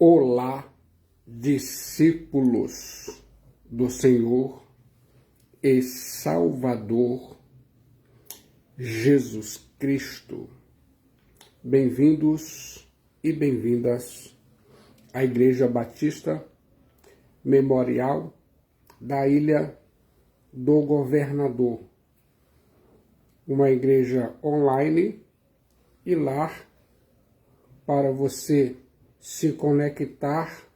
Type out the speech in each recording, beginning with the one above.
Olá, discípulos do Senhor e Salvador Jesus Cristo. Bem-vindos e bem-vindas à Igreja Batista Memorial da Ilha do Governador, uma igreja online e lar para você se conectar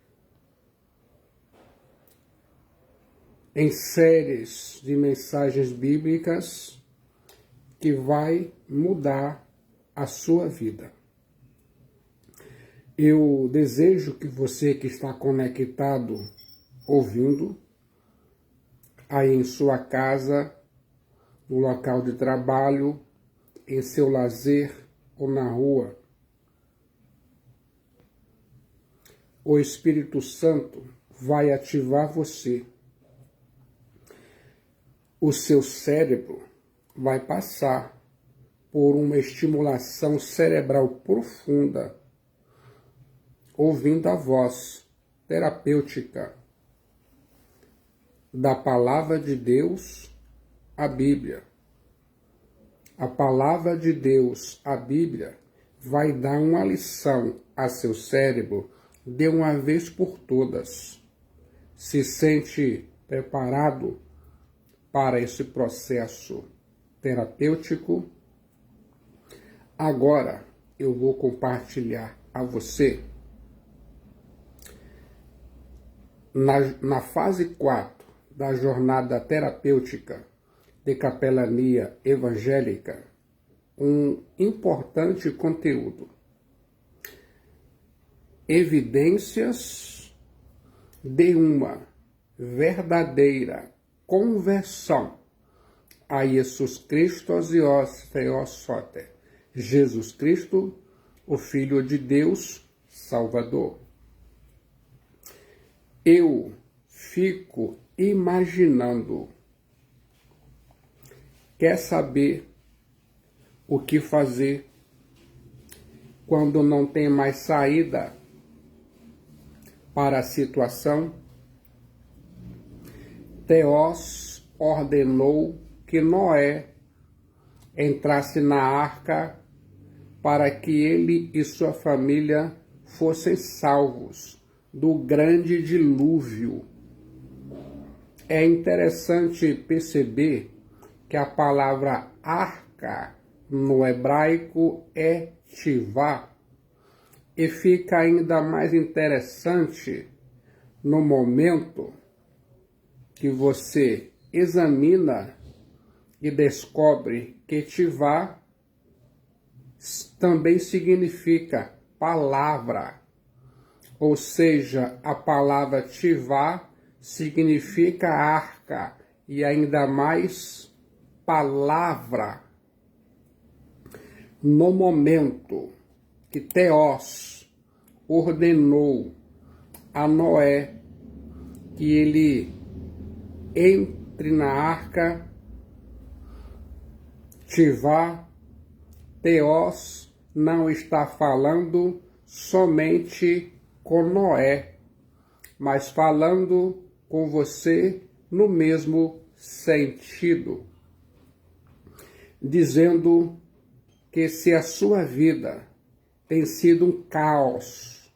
em séries de mensagens bíblicas que vai mudar a sua vida. Eu desejo que você que está conectado, ouvindo, aí em sua casa, no local de trabalho, em seu lazer ou na rua, o Espírito Santo vai ativar você. O seu cérebro vai passar por uma estimulação cerebral profunda, ouvindo a voz terapêutica da Palavra de Deus, a Bíblia. A Palavra de Deus, a Bíblia, vai dar uma lição a seu cérebro de uma vez por todas. Se sente preparado para esse processo terapêutico? Agora eu vou compartilhar a você, na fase 4 da jornada terapêutica de capelania evangélica, um importante conteúdo. Evidências de uma verdadeira conversão a Jesus Cristo, Theosote, Jesus Cristo, o Filho de Deus, Salvador. Eu fico imaginando, quer saber o que fazer quando não tem mais saída para a situação? Deus ordenou que Noé entrasse na arca para que ele e sua família fossem salvos do grande dilúvio. É interessante perceber que a palavra arca no hebraico é tivá, e fica ainda mais interessante no momento que você examina e descobre que tivá também significa palavra, ou seja, a palavra tivá significa arca e ainda mais palavra. No momento que Theos ordenou a Noé que ele entre na arca, tivá, Theos não está falando somente com Noé, mas falando com você no mesmo sentido, dizendo que se a sua vida tem sido um caos,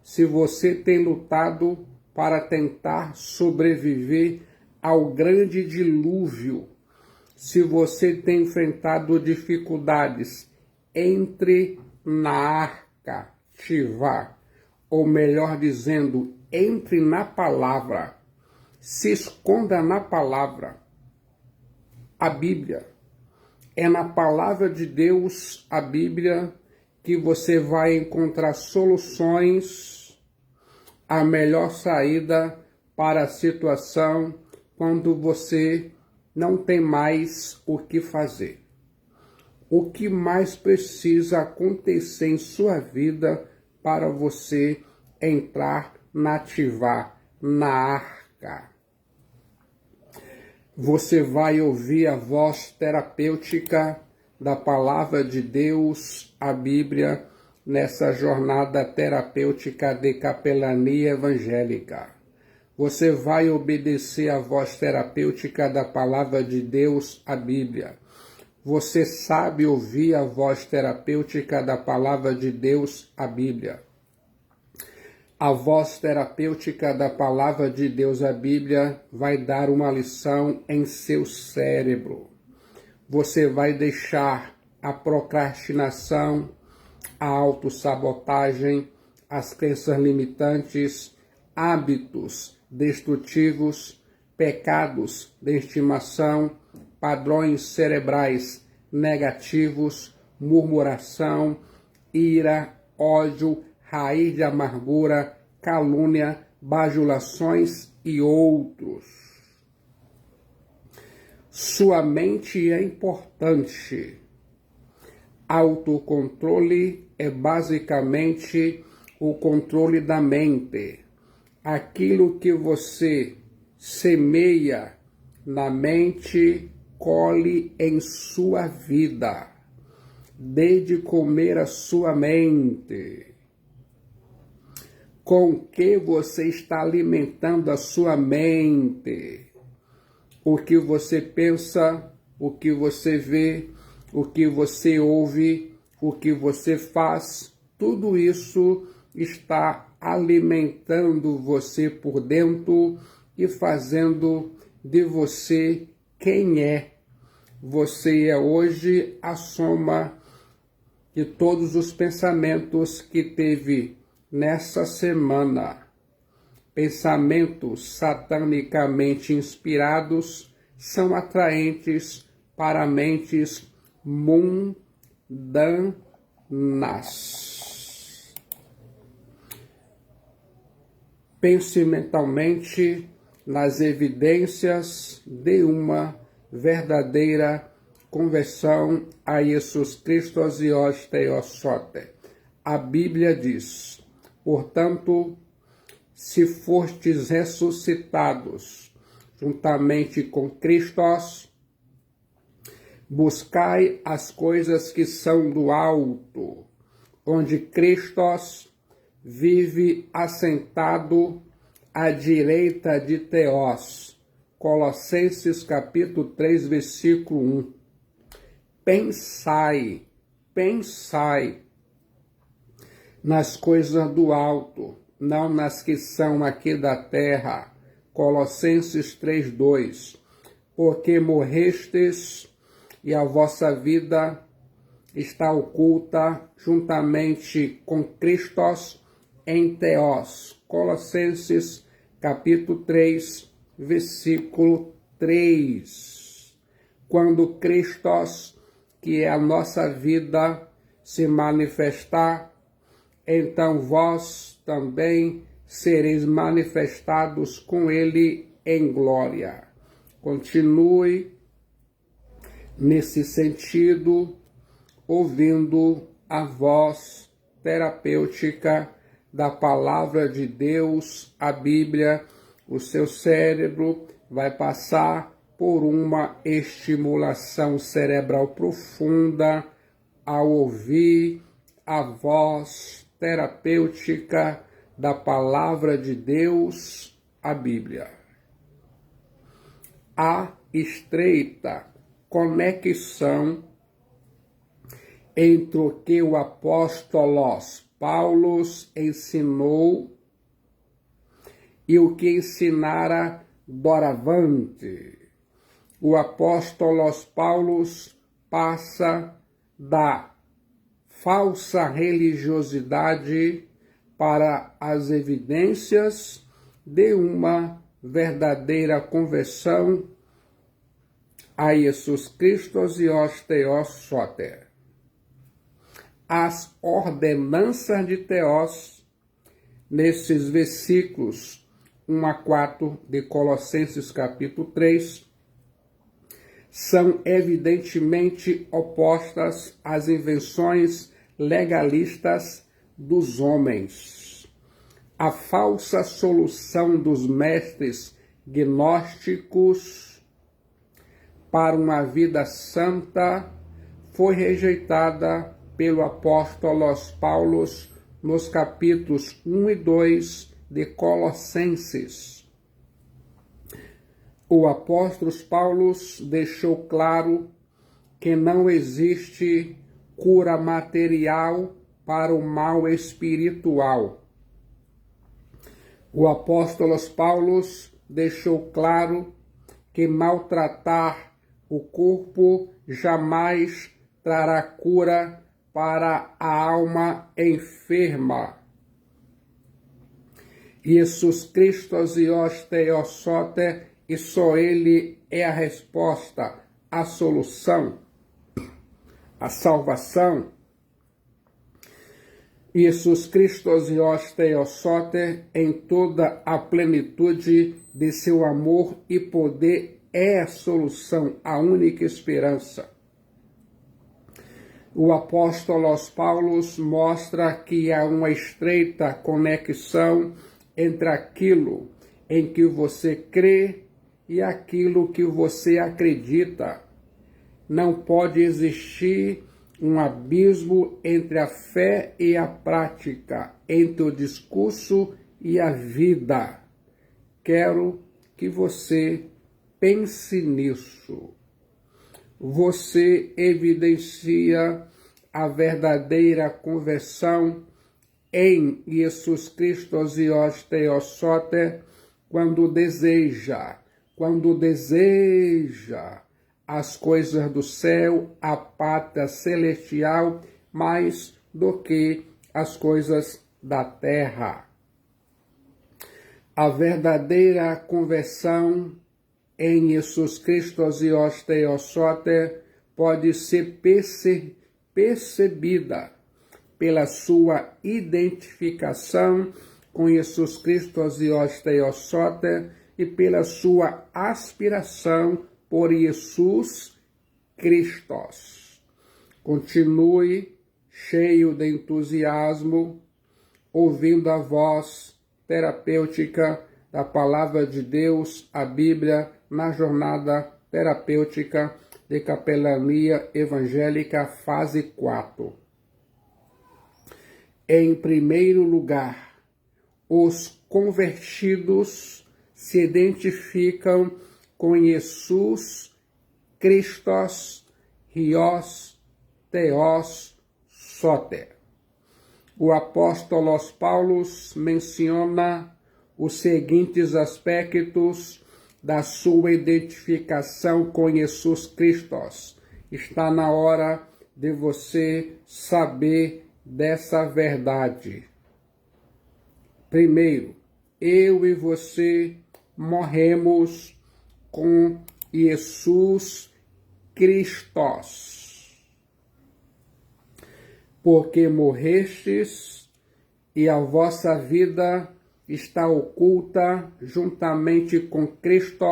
se você tem lutado para tentar sobreviver ao grande dilúvio, se você tem enfrentado dificuldades, entre na arca, tivá, ou melhor dizendo, entre na palavra, se esconda na palavra. A Bíblia. É na palavra de Deus, a Bíblia, que você vai encontrar soluções, a melhor saída para a situação quando você não tem mais o que fazer. O que mais precisa acontecer em sua vida para você entrar na tivá, na arca? Você vai ouvir a voz terapêutica da palavra de Deus, a Bíblia, nessa jornada terapêutica de capelania evangélica. Você vai obedecer à voz terapêutica da palavra de Deus, a Bíblia. Você sabe ouvir a voz terapêutica da palavra de Deus, a Bíblia. A voz terapêutica da palavra de Deus, a Bíblia, vai dar uma lição em seu cérebro. Você vai deixar a procrastinação, a autossabotagem, as crenças limitantes, hábitos destrutivos, pecados de estimação, padrões cerebrais negativos, murmuração, ira, ódio, raiz de amargura, calúnia, bajulações e outros. Sua mente é importante. Autocontrole é basicamente o controle da mente. Aquilo que você semeia na mente, colhe em sua vida. Dê de comer a sua mente. Com que você está alimentando a sua mente? O que você pensa, o que você vê, o que você ouve, o que você faz, tudo isso está alimentando você por dentro e fazendo de você quem é. Você é hoje a soma de todos os pensamentos que teve nessa semana. Pensamentos satanicamente inspirados são atraentes para mentes mundanas. Pense mentalmente nas evidências de uma verdadeira conversão a Jesus Cristo e os Theosote. A Bíblia diz: portanto, se fostes ressuscitados juntamente com Cristo, buscai as coisas que são do alto, onde Cristo vive assentado à direita de Theos. Colossenses capítulo 3, versículo 1. Pensai nas coisas do alto, não nas que são aqui da terra. Colossenses 3:2. Porque morrestes e a vossa vida está oculta juntamente com Cristo em Theos. Colossenses capítulo 3, versículo 3. Quando Cristo, que é a nossa vida, se manifestar, então vós também sereis manifestados com ele em glória. Continue nesse sentido, ouvindo a voz terapêutica da palavra de Deus, a Bíblia. O seu cérebro vai passar por uma estimulação cerebral profunda ao ouvir a voz terapêutica da palavra de Deus, a Bíblia. A estreita conexão entre o que o apóstolo Paulo ensinou e o que ensinara doravante. O apóstolo Paulo passa da falsa religiosidade para as evidências de uma verdadeira conversão a Jesus Cristo e os Theosote. As ordenanças de Theos, nesses versículos 1 a 4 de Colossenses capítulo 3, são evidentemente opostas às invenções legalistas dos homens. A falsa solução dos mestres gnósticos para uma vida santa foi rejeitada pelo apóstolo Paulo nos capítulos 1 e 2 de Colossenses. O apóstolo Paulo deixou claro que não existe cura material para o mal espiritual. O apóstolo Paulo deixou claro que maltratar o corpo jamais trará cura para a alma enferma. Jesus Cristo Dios Teosote, e só Ele é a resposta, a solução, a salvação. Jesus Cristo Dios Teosote, em toda a plenitude de seu amor e poder, é a solução, a única esperança. O apóstolo Paulo mostra que há uma estreita conexão entre aquilo em que você crê e aquilo que você acredita. Não pode existir um abismo entre a fé e a prática, entre o discurso e a vida. Quero que você pense nisso. Você evidencia a verdadeira conversão em Jesus Cristo Dios Teosote quando deseja as coisas do céu, a pátria celestial, mais do que as coisas da terra. A verdadeira conversão em Jesus Cristo Dios Teosote pode ser percebida pela sua identificação com Jesus Cristo Dios Teosote e pela sua aspiração por Jesus Cristo. Continue cheio de entusiasmo, ouvindo a voz terapêutica da Palavra de Deus, a Bíblia, na jornada terapêutica de capelania evangélica, fase 4. Em primeiro lugar, os convertidos se identificam com Jesus Christos Hios Theos Soter. O apóstolo Paulo menciona os seguintes aspectos da sua identificação com Jesus Cristo. Está na hora de você saber dessa verdade. Primeiro, eu e você morremos com Jesus Cristo, porque morrestes e a vossa vida está oculta juntamente com Cristo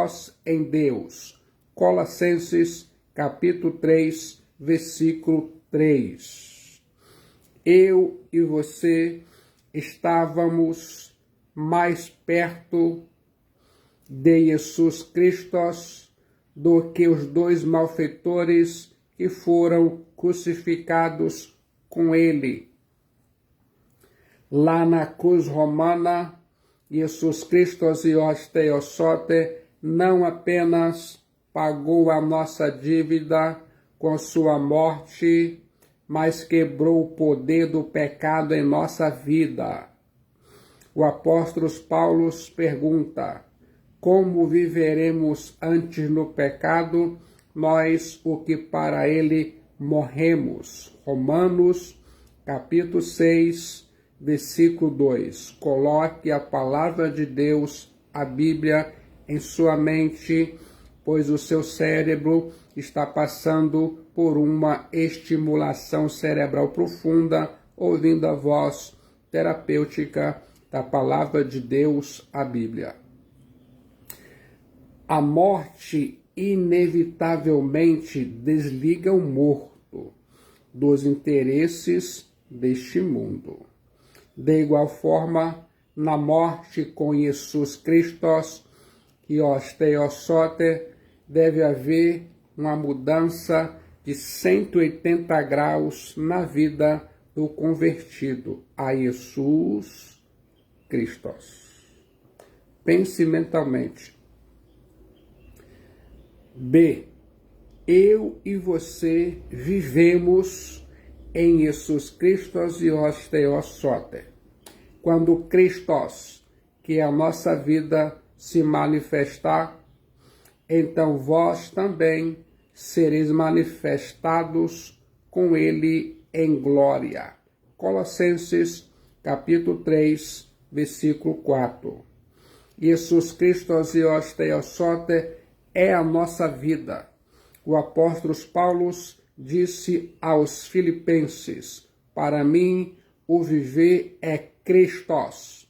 em Deus. Colossenses capítulo 3, versículo 3. Eu e você estávamos mais perto de Jesus Cristo do que os dois malfeitores que foram crucificados com ele. Lá na cruz romana, Jesus Cristo Dios Teosote não apenas pagou a nossa dívida com sua morte, mas quebrou o poder do pecado em nossa vida. O apóstolo Paulo pergunta: como viveremos antes no pecado, nós o que para ele morremos? Romanos capítulo 6, versículo 2. Coloque a palavra de Deus, a Bíblia, em sua mente, pois o seu cérebro está passando por uma estimulação cerebral profunda, ouvindo a voz terapêutica da palavra de Deus, a Bíblia. A morte inevitavelmente desliga o morto dos interesses deste mundo. De igual forma, na morte com Jesus Cristo, Hios Theos Soter, deve haver uma mudança de 180 graus na vida do convertido a Jesus Cristo. Pense mentalmente. B. Eu e você vivemos em Jesus Cristo e os Theos Soter. Quando Christos, que é a nossa vida, se manifestar, então vós também sereis manifestados com ele em glória. Colossenses, capítulo 3, versículo 4. Jesus Cristo e os Theos Soter é a nossa vida. O apóstolo Paulo disse aos Filipenses: para mim, o viver é Christos.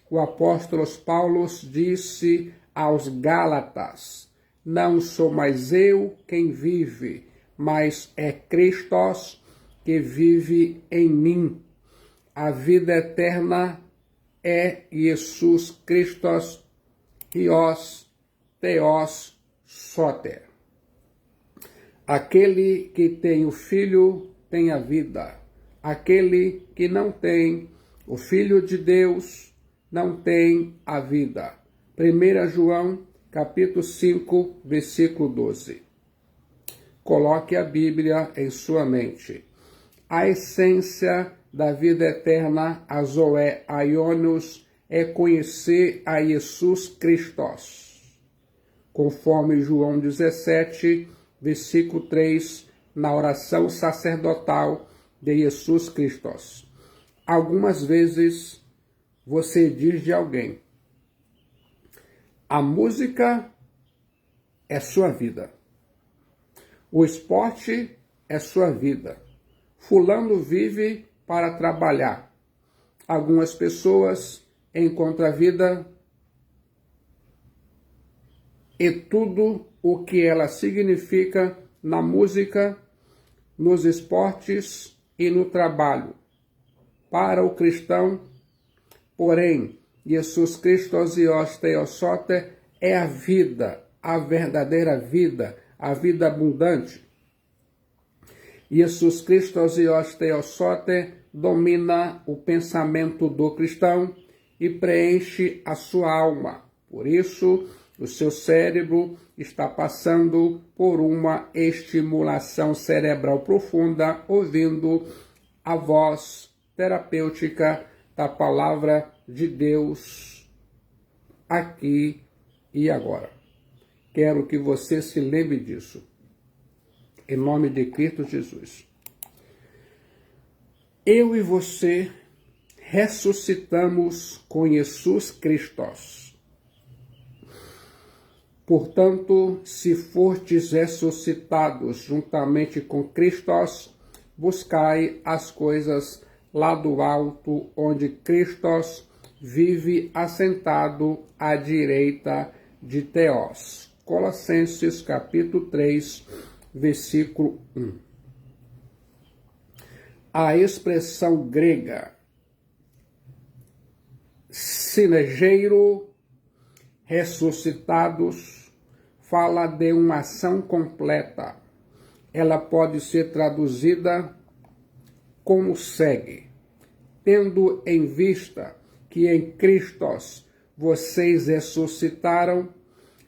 O apóstolo Paulo disse aos Gálatas: não sou mais eu quem vive, mas é Christos que vive em mim. A vida eterna é Jesus Cristo e os Theos Soter. Aquele que tem o Filho tem a vida. Aquele que não tem o Filho de Deus não tem a vida. 1 João, capítulo 5, versículo 12. Coloque a Bíblia em sua mente. A essência da vida eterna, a Zoé Aionios, é conhecer a Jesus Cristo. Conforme João 17, versículo 3, na oração sacerdotal de Jesus Cristo. Algumas vezes você diz de alguém: a música é sua vida, o esporte é sua vida, fulano vive para trabalhar. Algumas pessoas encontram a vida e tudo o que ela significa na música, nos esportes e no trabalho. Para o cristão, porém, Jesus Cristo e os Theos Soter é a vida, a verdadeira vida, a vida abundante. Jesus Cristo e os Theos Soter domina o pensamento do cristão e preenche a sua alma. Por isso, o seu cérebro está passando por uma estimulação cerebral profunda, ouvindo a voz terapêutica da palavra de Deus aqui e agora. Quero que você se lembre disso. Em nome de Cristo Jesus. Eu e você ressuscitamos com Jesus Cristo. Portanto, se fortes ressuscitados juntamente com Cristo, buscai as coisas lá do alto, onde Cristo vive assentado à direita de Theos. Colossenses capítulo 3, versículo 1. A expressão grega sinegeiro, ressuscitados, fala de uma ação completa. Ela pode ser traduzida como segue: tendo em vista que em Cristo vocês ressuscitaram,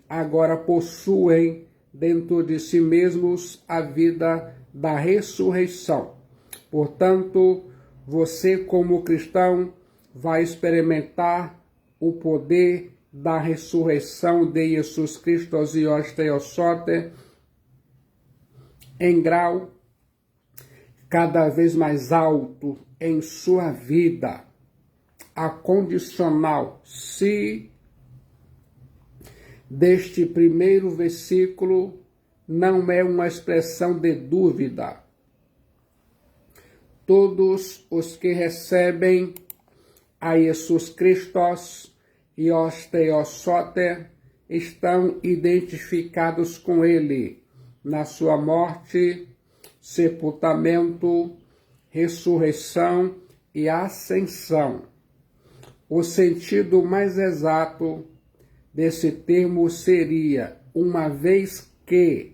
agora possuem dentro de si mesmos a vida da ressurreição. Portanto, você como cristão vai experimentar o poder da ressurreição de Jesus Cristo e os Theos Soter em grau cada vez mais alto em sua vida. A condicional se deste primeiro versículo não é uma expressão de dúvida. Todos os que recebem a Jesus Cristo e os Theos Soter estão identificados com ele na sua morte, sepultamento, ressurreição e ascensão. O sentido mais exato desse termo seria: uma vez que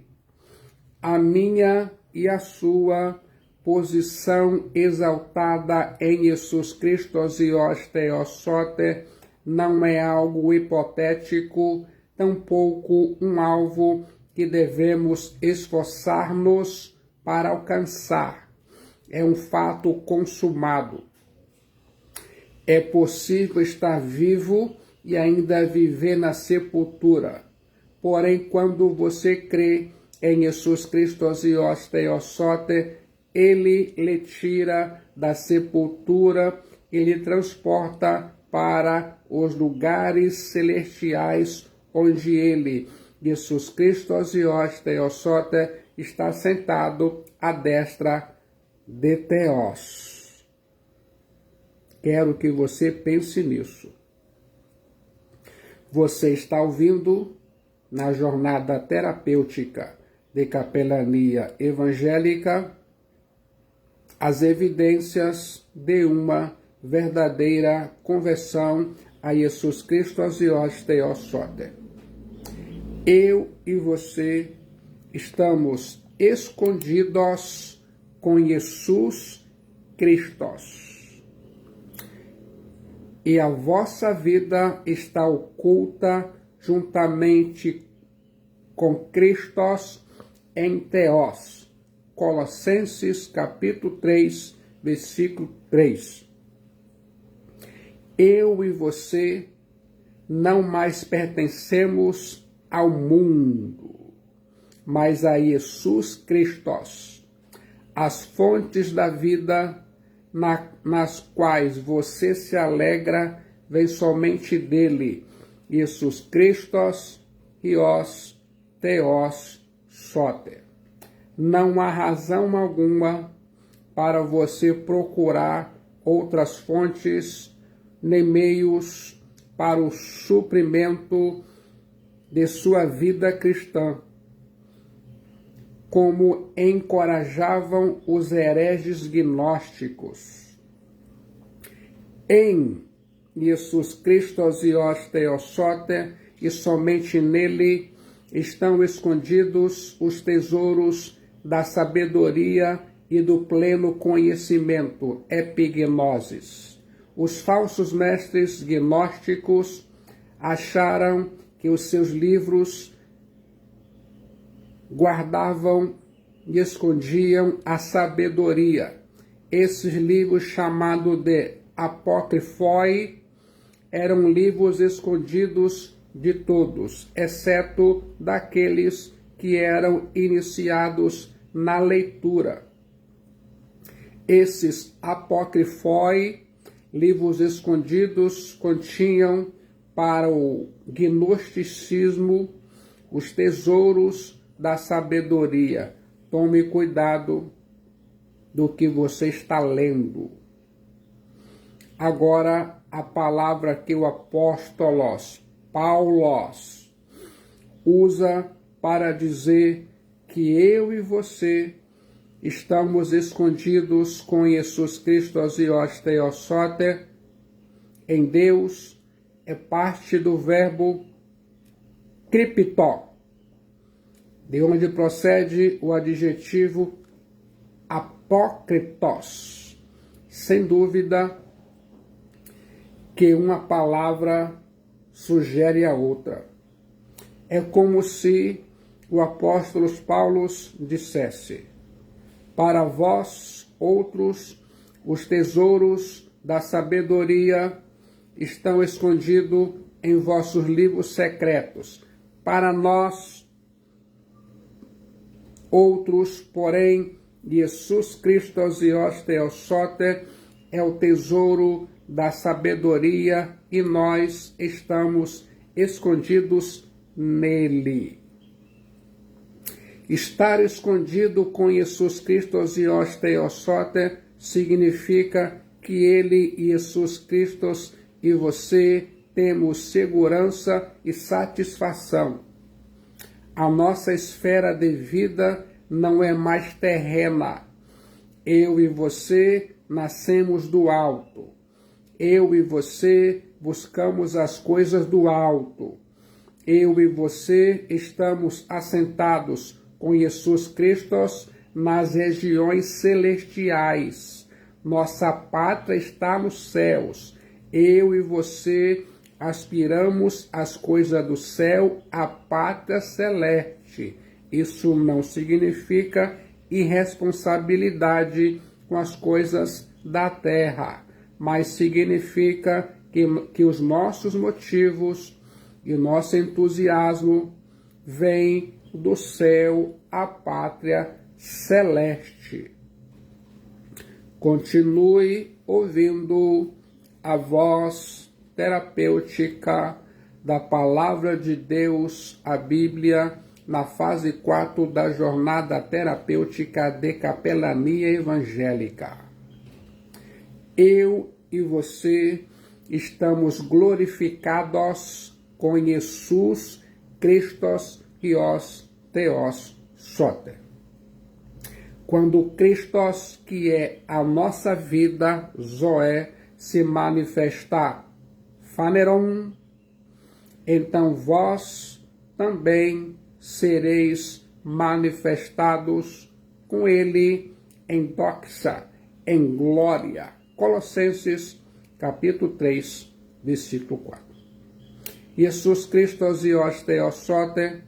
a minha e a sua posição exaltada em Jesus Cristo e Theosote não é algo hipotético, tampouco um alvo que devemos esforçar-nos para alcançar. É um fato consumado. É possível estar vivo e ainda viver na sepultura. Porém, quando você crê em Jesus Cristo e Theosote, Ele lhe tira da sepultura e lhe transporta para os lugares celestiais, onde Ele, Jesus Cristo e Theosote, está sentado à destra de Theos. Quero que você pense nisso. Você está ouvindo na jornada terapêutica de capelania evangélica as evidências de uma verdadeira conversão a Jesus Cristo e Theosote. Eu e você estamos escondidos com Jesus Cristo. E a vossa vida está oculta juntamente com Cristo em Theos. Colossenses capítulo 3, versículo 3. Eu e você não mais pertencemos ao mundo, mas a Jesus Cristo. As fontes da vida nas quais você se alegra vem somente dele, Jesus Cristo e os Theos Soter. Não há razão alguma para você procurar outras fontes nem meios para o suprimento de sua vida cristã, como encorajavam os hereges gnósticos. Em Jesus Cristo e Theosote, e somente nele estão escondidos os tesouros da sabedoria e do pleno conhecimento, epignosis. Os falsos mestres gnósticos acharam que os seus livros guardavam e escondiam a sabedoria. Esses livros, chamados de apócrifoi, eram livros escondidos de todos, exceto daqueles que eram iniciados na leitura. Esses apócrifoi, livros escondidos, continham para o gnosticismo os tesouros da sabedoria. Tome cuidado do que você está lendo. Agora, a palavra que o apóstolo Paulo usa para dizer que eu e você estamos escondidos com Jesus Cristo e Theosote em Deus, é parte do verbo kriptó, de onde procede o adjetivo apócritos. Sem dúvida que uma palavra sugere a outra. É como se o apóstolo Paulo dissesse: para vós outros, os tesouros da sabedoria estão escondidos em vossos livros secretos. Para nós outros, porém, Jesus Cristo e Theosote é o tesouro da sabedoria e nós estamos escondidos nele. Estar escondido com Jesus Cristo e Theosote significa que ele e Jesus Cristo e você temos segurança e satisfação. A nossa esfera de vida não é mais terrena. Eu e você nascemos do alto. Eu e você buscamos as coisas do alto. Eu e você estamos assentados com Jesus Cristo nas regiões celestiais. Nossa pátria está nos céus. Eu e você aspiramos às coisas do céu, à pátria celeste. Isso não significa irresponsabilidade com as coisas da terra, mas significa que os nossos motivos e nosso entusiasmo vêm do céu, a pátria celeste. Continue ouvindo a voz terapêutica da Palavra de Deus, a Bíblia, na fase 4 da jornada terapêutica de capelania evangélica. Eu e você estamos glorificados com Jesus Christos Hios Theos Soter. Quando Christos, que é a nossa vida, Zoé, se manifestar, Phaneron, então vós também sereis manifestados com ele em doxa, em glória. Colossenses, capítulo 3, versículo 4. Jesus Cristo Hios Theos Soter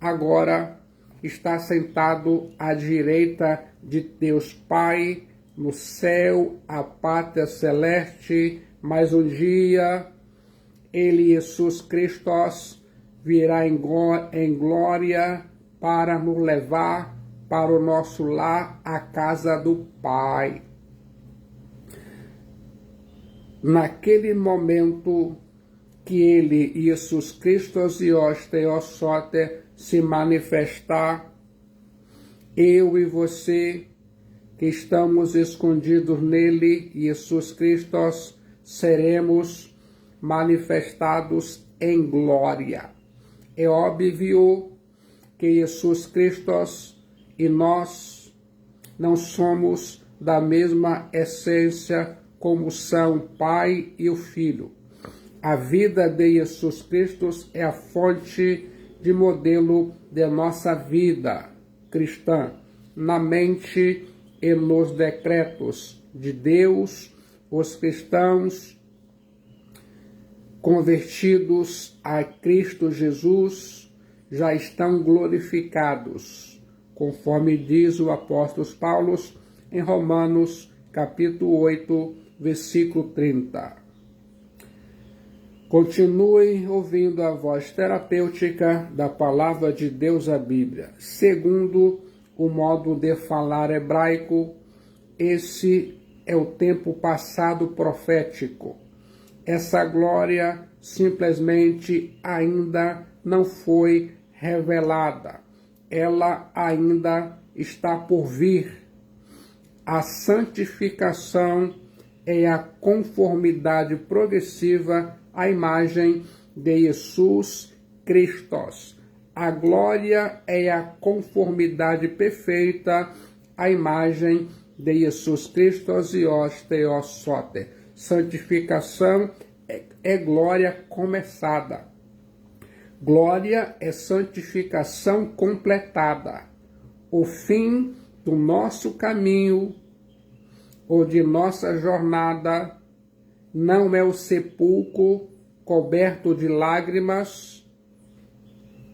agora está sentado à direita de Deus Pai, no céu, a pátria celeste, mas um dia ele, Jesus Cristo, virá em glória para nos levar para o nosso lar, a casa do Pai. Naquele momento que ele, Jesus Cristo Hios Theos Soter, se manifestar, eu e você, que estamos escondidos nele, Jesus Cristo, seremos manifestados em glória. É óbvio que Jesus Cristo e nós não somos da mesma essência como são o Pai e o Filho. A vida de Jesus Cristo é a fonte de modelo de nossa vida cristã, na mente e nos decretos de Deus. Os cristãos convertidos a Cristo Jesus já estão glorificados, conforme diz o apóstolo Paulo em Romanos, capítulo 8, versículo 30. Continue ouvindo a voz terapêutica da Palavra de Deus, a Bíblia. Segundo o modo de falar hebraico, esse é o tempo passado profético. Essa glória simplesmente ainda não foi revelada. Ela ainda está por vir. A santificação é a conformidade progressiva à imagem de Jesus Cristo. A glória é a conformidade perfeita à imagem de Jesus Cristo Hios Theos Soter. Santificação é glória começada. Glória é santificação completada. O fim do nosso caminho ou de nossa jornada não é o sepulcro coberto de lágrimas,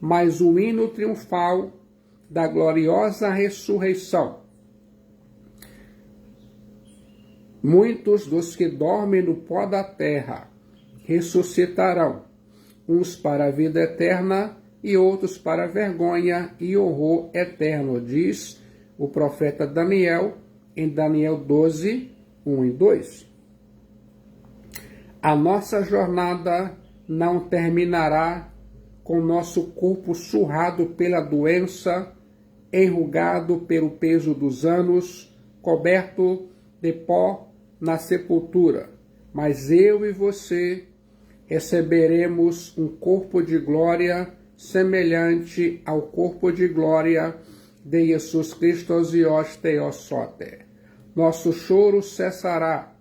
mas o hino triunfal da gloriosa ressurreição. Muitos dos que dormem no pó da terra ressuscitarão, uns para a vida eterna e outros para a vergonha e horror eterno, diz o profeta Daniel, em Daniel 12, 1 e 2. A nossa jornada não terminará com nosso corpo surrado pela doença, enrugado pelo peso dos anos, coberto de pó na sepultura. Mas eu e você receberemos um corpo de glória semelhante ao corpo de glória de Jesus Cristo Hios Theos Soter. Nosso choro cessará,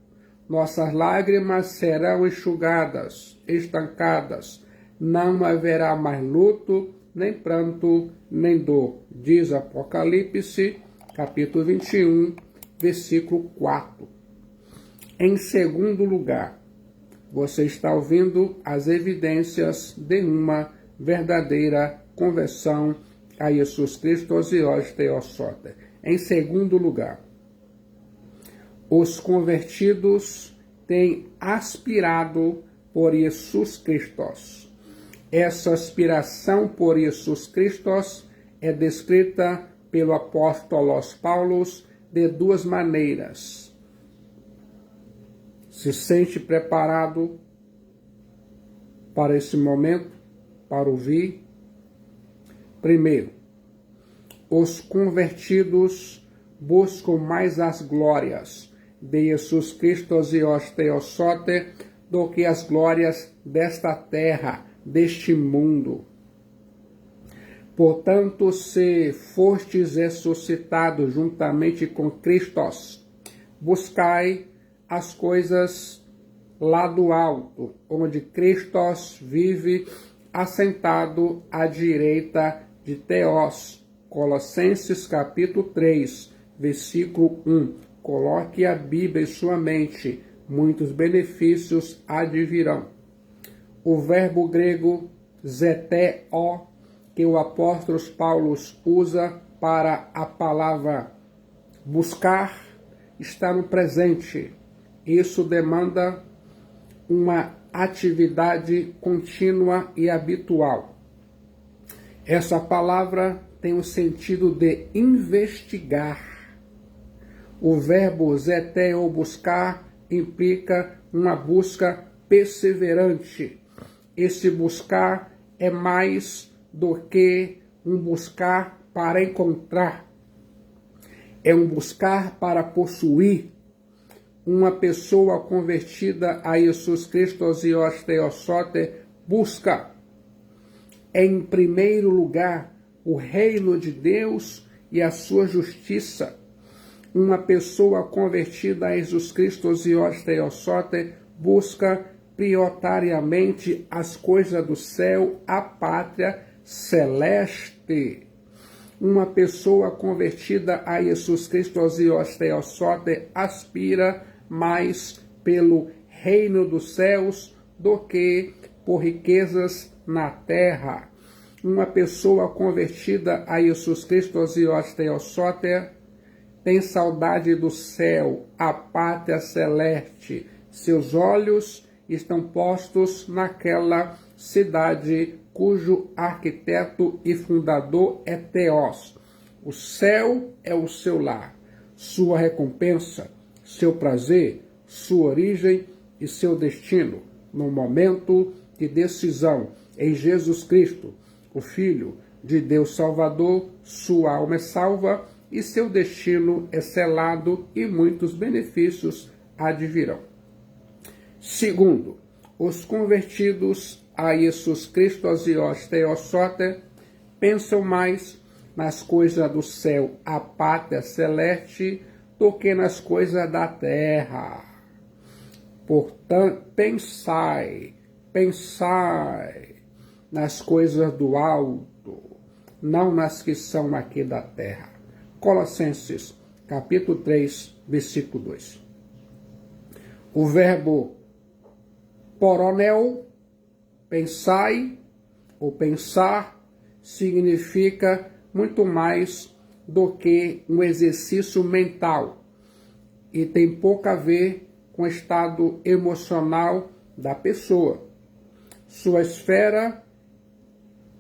nossas lágrimas serão enxugadas, estancadas, não haverá mais luto, nem pranto, nem dor, diz Apocalipse, capítulo 21, versículo 4. Em segundo lugar, você está ouvindo as evidências de uma verdadeira conversão a Jesus Cristo, osiós teosóter. Em segundo lugar, os convertidos têm aspirado por Jesus Cristo. Essa aspiração por Jesus Cristo é descrita pelo apóstolo Paulo de duas maneiras. Se sente preparado para esse momento, para ouvir? Primeiro, os convertidos buscam mais as glórias de Jesus Cristo osiós teosóter do que as glórias desta terra, deste mundo. Portanto, se fostes ressuscitados juntamente com Cristo, buscai as coisas lá do alto, onde Cristo vive assentado à direita de Teós. Colossenses capítulo 3, versículo 1. Coloque a Bíblia em sua mente, muitos benefícios advirão. O verbo grego zeteo, que o apóstolo Paulo usa para a palavra buscar, está no presente. Isso demanda uma atividade contínua e habitual. Essa palavra tem o sentido de investigar. O verbo zeteo, buscar, implica uma busca perseverante. Esse buscar é mais do que um buscar para encontrar. É um buscar para possuir. Uma pessoa convertida a Jesus Cristo osiós teosóter busca, em primeiro lugar, o reino de Deus e a sua justiça. Uma pessoa convertida a Jesus Cristo osiós teosóter busca prioritariamente as coisas do céu, a pátria celeste. Uma pessoa convertida a Jesus Cristo osiós teosóter aspira mais pelo reino dos céus do que por riquezas na terra. Uma pessoa convertida a Jesus Cristo osiós teosóter tem saudade do céu, a pátria celeste. Seus olhos estão postos naquela cidade cujo arquiteto e fundador é Teós. O céu é o seu lar, sua recompensa, seu prazer, sua origem e seu destino, no momento de decisão em Jesus Cristo, o Filho de Deus Salvador, sua alma é salva e seu destino é selado e muitos benefícios advirão. Segundo, os convertidos a Jesus Cristo osiós teosóter pensam mais nas coisas do céu, a pátria celeste, do que nas coisas da terra. Portanto, pensai nas coisas do alto, não nas que são aqui da terra. Colossenses, capítulo 3, versículo 2. O verbo poronel, pensai ou pensar, significa muito mais do que um exercício mental e tem pouco a ver com o estado emocional da pessoa. Sua esfera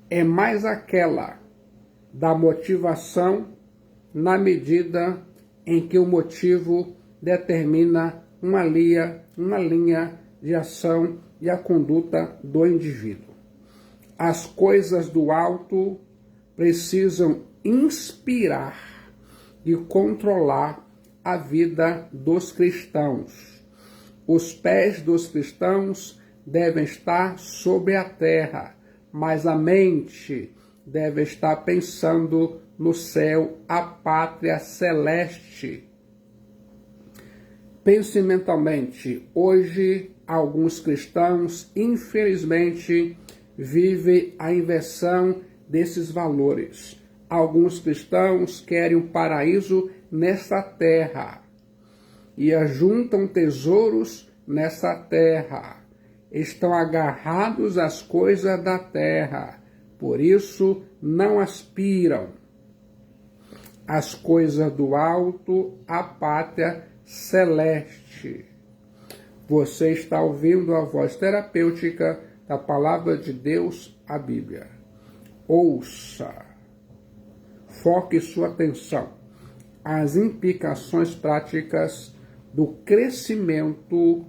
é mais aquela da motivação, na medida em que o motivo determina uma linha de ação e a conduta do indivíduo. As coisas do alto precisam inspirar e controlar a vida dos cristãos. Os pés dos cristãos devem estar sobre a terra, mas a mente deve estar pensando no céu, a pátria celeste. Pense mentalmente, hoje alguns cristãos, infelizmente, vivem a inversão desses valores. Alguns cristãos querem um paraíso nesta terra e ajuntam tesouros nessa terra. Estão agarrados às coisas da terra, por isso não aspiram às coisas do alto, à pátria celeste. Você está ouvindo a voz terapêutica da Palavra de Deus, a Bíblia. Ouça, foque sua atenção às implicações práticas do crescimento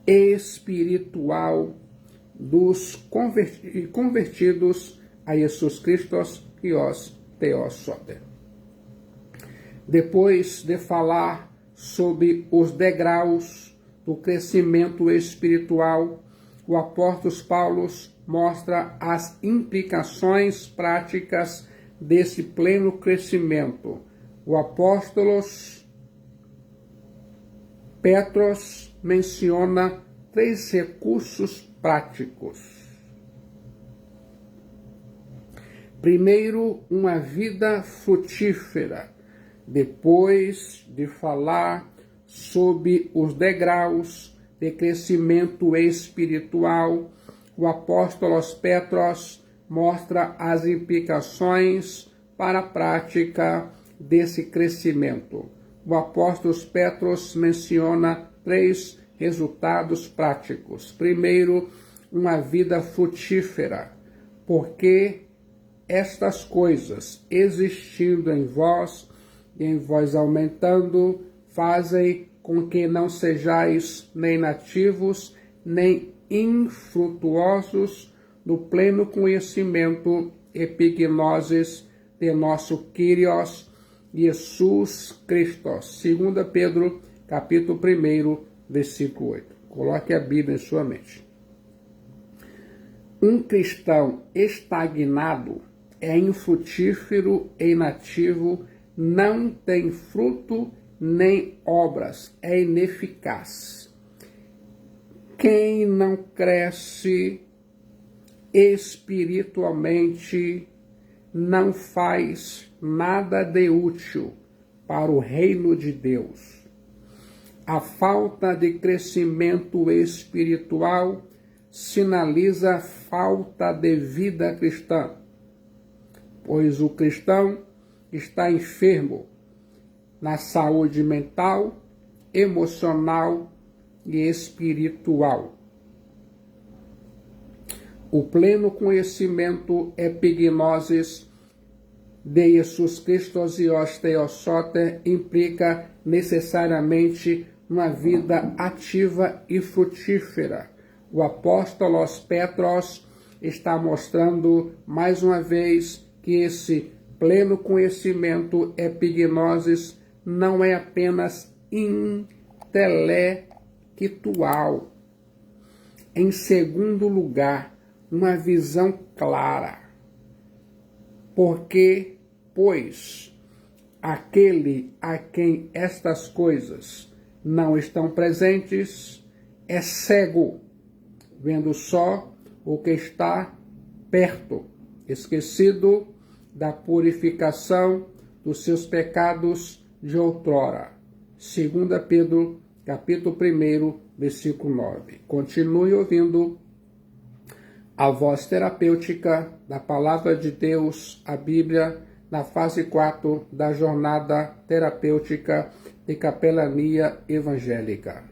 espiritual dos convertidos a Jesus Cristo e os Teossoter. Depois de falar sobre os degraus do crescimento espiritual, o apóstolo Paulo mostra as implicações práticas desse pleno crescimento. O apóstolo Petros menciona 3 recursos práticos. Primeiro, uma vida frutífera. Depois de falar sobre os degraus de crescimento espiritual, o apóstolo Petros mostra as implicações para a prática desse crescimento. O apóstolo Petros menciona 3 resultados práticos. Primeiro, uma vida frutífera, porque estas coisas, existindo em vós e em vós aumentando, fazem com que não sejais nem nativos, nem infrutuosos no pleno conhecimento epignosis de nosso Kyrios Jesus Cristo. 2 Pedro, capítulo 1, versículo 8. Coloque a Bíblia em sua mente. Um cristão estagnado é infrutífero e inativo, não tem fruto nem obras, é ineficaz. Quem não cresce espiritualmente não faz nada de útil para o reino de Deus. A falta de crescimento espiritual sinaliza falta de vida cristã, pois o cristão está enfermo na saúde mental, emocional e espiritual. O pleno conhecimento epignosis de Jesus Cristo e os Teossoter implica necessariamente uma vida ativa e frutífera. O apóstolo Petros está mostrando mais uma vez que esse pleno conhecimento epignosis não é apenas intelectual. Em segundo lugar, uma visão clara. Porque, pois, aquele a quem estas coisas não estão presentes é cego, vendo só o que está perto, esquecido da purificação dos seus pecados de outrora. 2 Pedro, capítulo 1, versículo 9. Continue ouvindo a voz terapêutica da Palavra de Deus, a Bíblia, na fase 4 da jornada terapêutica de capelania evangélica.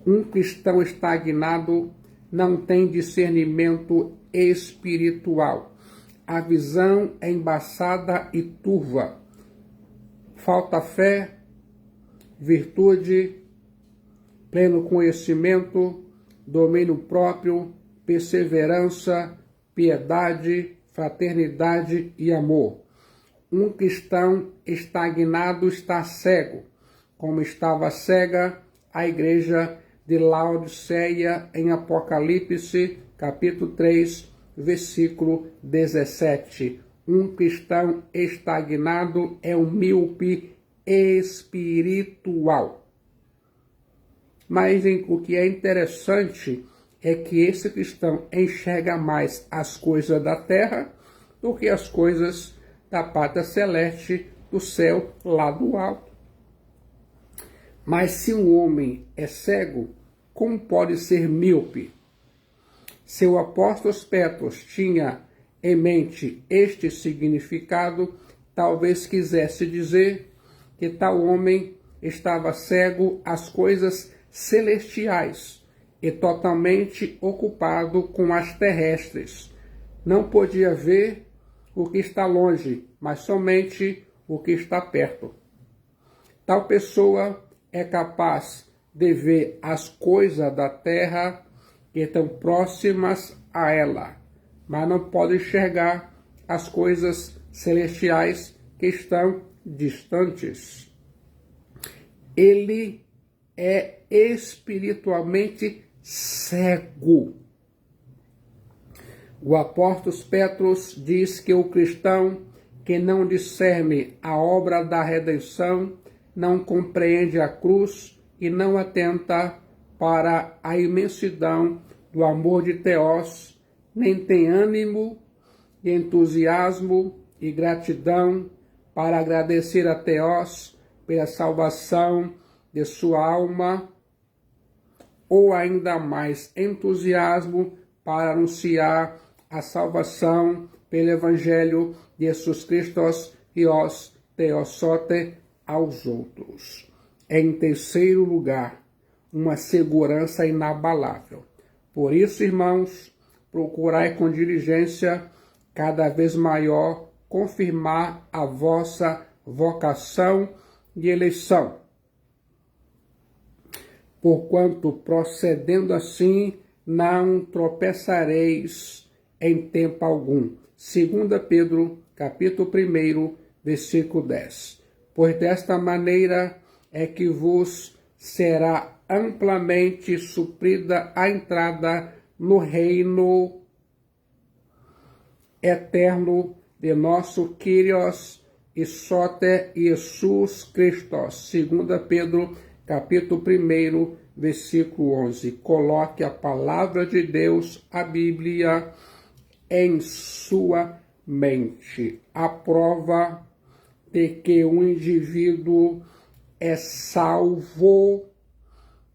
Um cristão estagnado não tem discernimento espiritual. A visão é embaçada e turva. Falta fé, virtude, pleno conhecimento, domínio próprio, perseverança, piedade, fraternidade e amor. Um cristão estagnado está cego, como estava cega a igreja de Laodiceia em Apocalipse, capítulo 3, versículo 17. Um cristão estagnado é um míope espiritual. Mas o que é interessante é que esse cristão enxerga mais as coisas da terra do que as coisas da pátria celeste, do céu lá do alto. Mas se um homem é cego, como pode ser míope? Se o apóstolo Petros tinha em mente este significado, talvez quisesse dizer que tal homem estava cego às coisas celestiais e totalmente ocupado com as terrestres. Não podia ver o que está longe, mas somente o que está perto. Tal pessoa é capaz de ver as coisas da terra que estão próximas a ela, mas não pode enxergar as coisas celestiais que estão distantes. Ele é espiritualmente cego. O apóstolo Petros diz que o cristão que não discerne a obra da redenção, não compreende a cruz e não atenta para a imensidão do amor de Theos, nem tem ânimo, e entusiasmo e gratidão para agradecer a Theos pela salvação de sua alma, ou ainda mais entusiasmo para anunciar a salvação pelo Evangelho de Jesus Cristo e os Theosote aos outros. Em terceiro lugar, uma segurança inabalável. Por isso, irmãos, procurai com diligência cada vez maior confirmar a vossa vocação e eleição. Porquanto, procedendo assim, não tropeçareis em tempo algum. 2 Pedro, capítulo 1, versículo 10. Pois desta maneira é que vos será amplamente suprida a entrada no reino eterno de nosso Kyrios e Soter Jesus Cristo. 2 Pedro, capítulo 1, versículo 11. Coloque a palavra de Deus, a Bíblia, em sua mente. A prova de que um indivíduo é salvo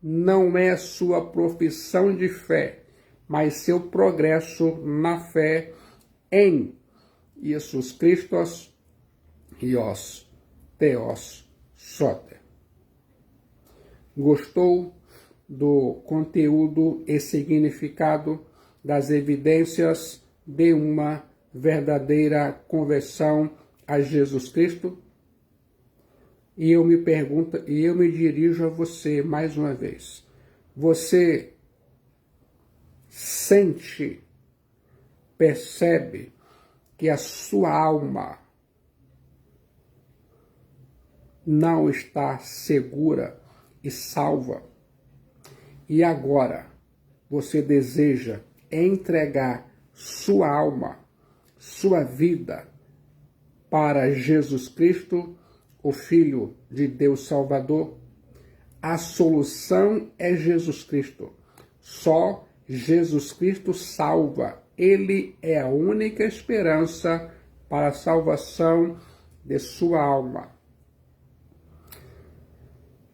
não é sua profissão de fé, mas seu progresso na fé em Jesus Cristo e os Theos Soter. Gostou do conteúdo e significado das evidências de uma verdadeira conversão a Jesus Cristo? E eu me dirijo a você mais uma vez. Você sente, percebe que a sua alma não está segura e salva? E agora você deseja entregar sua alma, sua vida para Jesus Cristo, o Filho de Deus Salvador? A solução é Jesus Cristo. Só Jesus Cristo salva. Ele é a única esperança para a salvação de sua alma.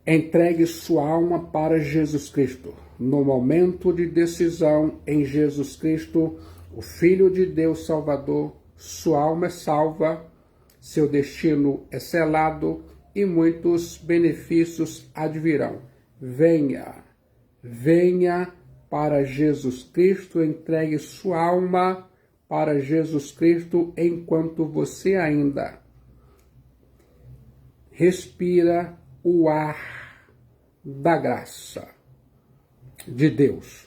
Entregue sua alma para Jesus Cristo. No momento de decisão em Jesus Cristo, o Filho de Deus Salvador, sua alma é salva, seu destino é selado e muitos benefícios advirão. Venha, venha para Jesus Cristo, entregue sua alma para Jesus Cristo enquanto você ainda respira o ar da graça de Deus.